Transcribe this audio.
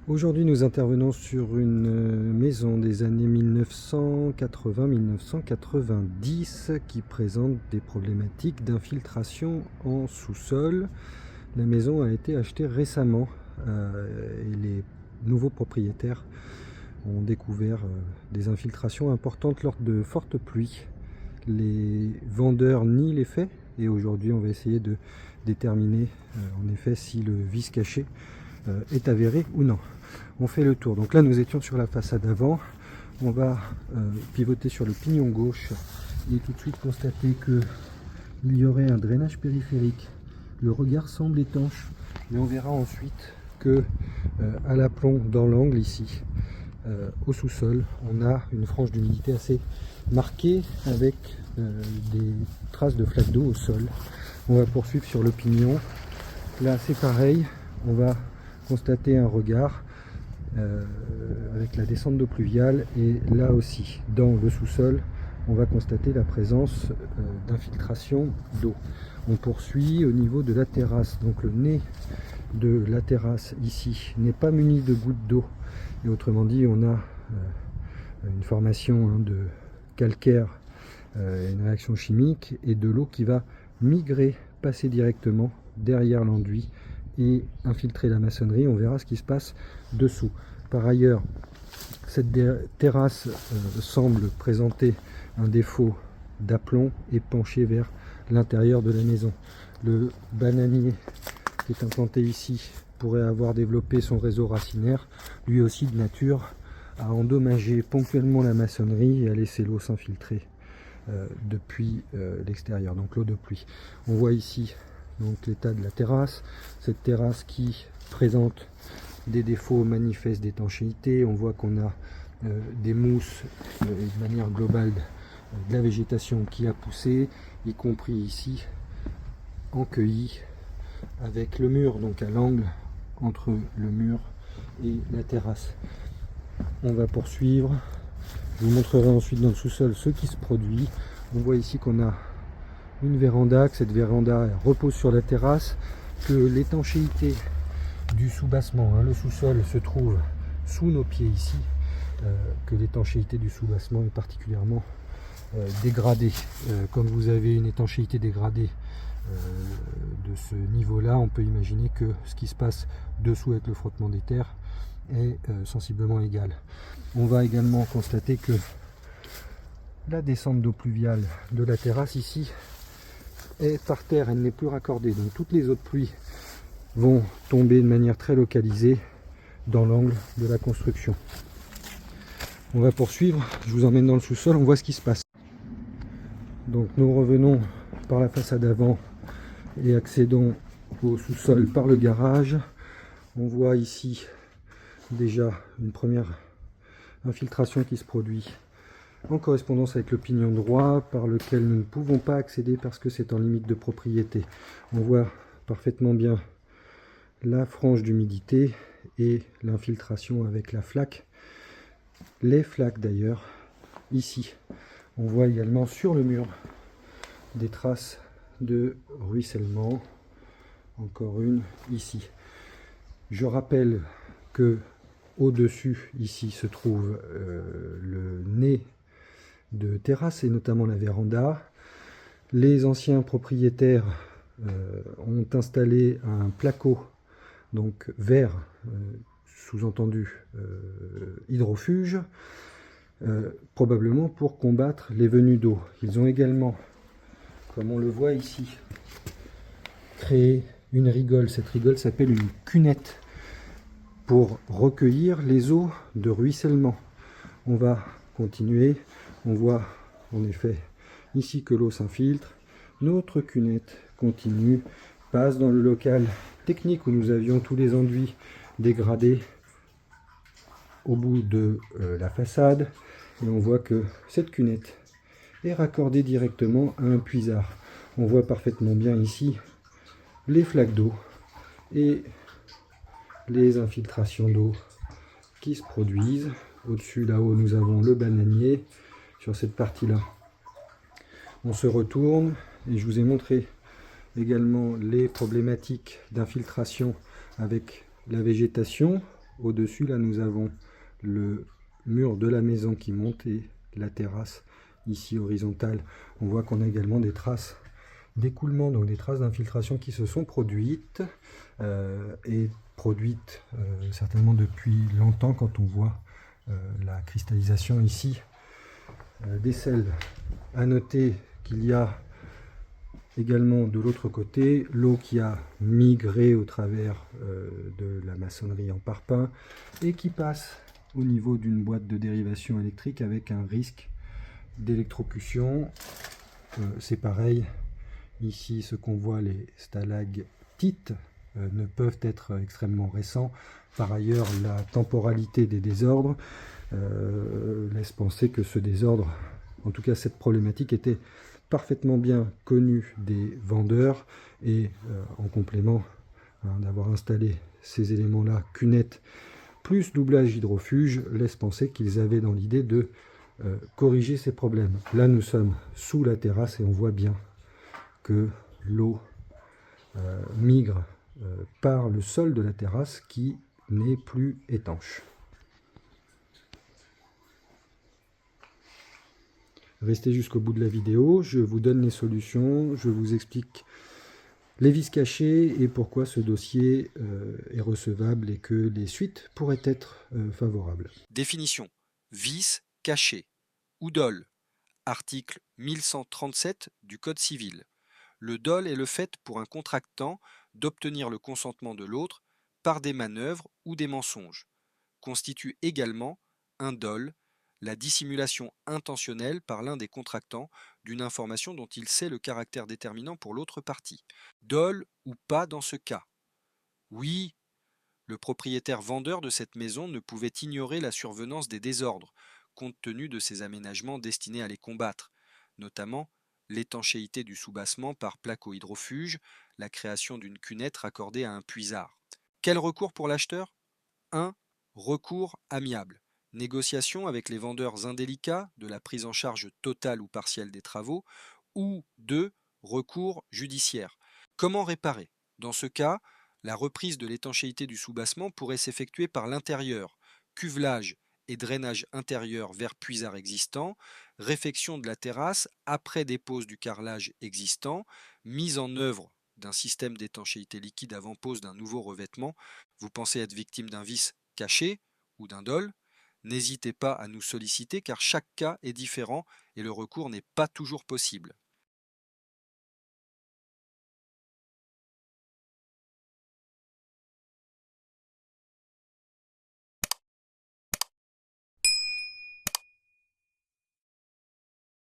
Aujourd'hui, nous intervenons sur une maison des années 1980-1990 qui présente des problématiques d'infiltration en sous-sol. La maison a été achetée récemment et les nouveaux propriétaires ont découvert des infiltrations importantes lors de fortes pluies. Les vendeurs nient les faits et aujourd'hui on va essayer de déterminer en effet si le vice caché est avéré ou non. On fait le tour. Donc là nous étions sur la façade avant. On va pivoter sur le pignon gauche et tout de suite constater que il y aurait un drainage périphérique. Le regard semble étanche, mais on verra ensuite que à l'aplomb dans l'angle ici, au sous-sol, on a une frange d'humidité assez marquée avec des traces de flaques d'eau au sol. On va poursuivre sur le pignon. Là c'est pareil, on va constater un regard avec la descente d'eau pluviale, et là aussi dans le sous-sol on va constater la présence d'infiltration d'eau. On poursuit au niveau de la terrasse, donc le nez de la terrasse ici n'est pas muni de gouttes d'eau, et autrement dit on a une formation de calcaire, une réaction chimique et de l'eau qui va migrer, passer directement derrière l'enduit et infiltrer la maçonnerie. On verra ce qui se passe dessous. Par ailleurs, cette terrasse semble présenter un défaut d'aplomb et pencher vers l'intérieur de la maison. Le bananier qui est implanté ici pourrait avoir développé son réseau racinaire, lui aussi de nature à endommager ponctuellement la maçonnerie et à laisser l'eau s'infiltrer depuis l'extérieur, donc l'eau de pluie. On voit ici donc l'état de la terrasse, cette terrasse qui présente des défauts manifestes d'étanchéité. On voit qu'on a des mousses et de manière globale de la végétation qui a poussé, y compris ici en cueilli avec le mur, donc à l'angle entre le mur et la terrasse. On va poursuivre, je vous montrerai ensuite dans le sous-sol ce qui se produit. On voit ici qu'on a une véranda, que cette véranda repose sur la terrasse, que l'étanchéité du sous-bassement, le sous-sol se trouve sous nos pieds ici, que l'étanchéité du sous-bassement est particulièrement dégradée. Comme vous avez une étanchéité dégradée de ce niveau-là, on peut imaginer que ce qui se passe dessous avec le frottement des terres est sensiblement égal. On va également constater que la descente d'eau pluviale de la terrasse ici est par terre, elle n'est plus raccordée, donc toutes les eaux de pluie vont tomber de manière très localisée dans l'angle de la construction. On va poursuivre, je vous emmène dans le sous-sol, on voit ce qui se passe. Donc nous revenons par la façade avant et accédons au sous-sol par le garage. On voit ici déjà une première infiltration qui se produit en correspondance avec le pignon droit, par lequel nous ne pouvons pas accéder parce que c'est en limite de propriété. On voit parfaitement bien la frange d'humidité et l'infiltration avec la flaque, les flaques d'ailleurs ici. On voit également sur le mur des traces de ruissellement, encore une ici. Je rappelle que au-dessus ici se trouve le nez de terrasse et notamment la véranda. Les anciens propriétaires ont installé un placo donc vert, sous-entendu hydrofuge, probablement pour combattre les venues d'eau. Ils ont également, comme on le voit ici, créé une rigole. Cette rigole s'appelle une cunette pour recueillir les eaux de ruissellement. On va continuer. On voit en effet ici que l'eau s'infiltre. Notre cunette continue, passe dans le local technique où nous avions tous les enduits dégradés au bout de la façade, et on voit que cette cunette est raccordée directement à un puisard. On voit parfaitement bien ici les flaques d'eau et les infiltrations d'eau qui se produisent. Au-dessus, là-haut, nous avons le bananier. Sur cette partie-là, on se retourne et je vous ai montré également les problématiques d'infiltration avec la végétation Au-dessus, là, nous avons le mur de la maison qui monte et la terrasse ici horizontale. On voit qu'on a également des traces d'écoulement, donc des traces d'infiltration qui se sont produites et produites certainement depuis longtemps quand on voit la cristallisation ici des sels. À noter qu'il y a également de l'autre côté l'eau qui a migré au travers de la maçonnerie en parpaing et qui passe au niveau d'une boîte de dérivation électrique avec un risque d'électrocution. C'est pareil, ici ce qu'on voit, les stalactites ne peuvent être extrêmement récents. Par ailleurs, la temporalité des désordres laisse penser que ce désordre, en tout cas cette problématique, était parfaitement bien connue des vendeurs et en complément d'avoir installé ces éléments-là, cunette plus doublage hydrofuge, laisse penser qu'ils avaient dans l'idée de corriger ces problèmes. Là, nous sommes sous la terrasse et on voit bien que l'eau migre par le sol de la terrasse qui n'est plus étanche. Restez jusqu'au bout de la vidéo, je vous donne les solutions, je vous explique les vis cachées et pourquoi ce dossier est recevable et que les suites pourraient être favorables. Définition. Vis cachée ou dol. Article 1137 du Code civil. Le dol est le fait pour un contractant d'obtenir le consentement de l'autre par des manœuvres ou des mensonges. Constitue également un dol la dissimulation intentionnelle par l'un des contractants d'une information dont il sait le caractère déterminant pour l'autre partie. Dol ou pas dans ce cas? Oui, le propriétaire vendeur de cette maison ne pouvait ignorer la survenance des désordres, compte tenu de ses aménagements destinés à les combattre, notamment l'étanchéité du soubassement par placo-hydrofuge, la création d'une cunette raccordée à un puisard. Quel recours pour l'acheteur? 1. Recours amiable. Négociation avec les vendeurs indélicats de la prise en charge totale ou partielle des travaux. Ou 2. Recours judiciaire. Comment réparer? Dans ce cas, la reprise de l'étanchéité du soubassement pourrait s'effectuer par l'intérieur, cuvelage et drainage intérieur vers puisard existant, réfection de la terrasse après dépose du carrelage existant, mise en œuvre d'un système d'étanchéité liquide avant pose d'un nouveau revêtement. Vous pensez être victime d'un vice caché ou d'un dol? N'hésitez pas à nous solliciter car chaque cas est différent et le recours n'est pas toujours possible.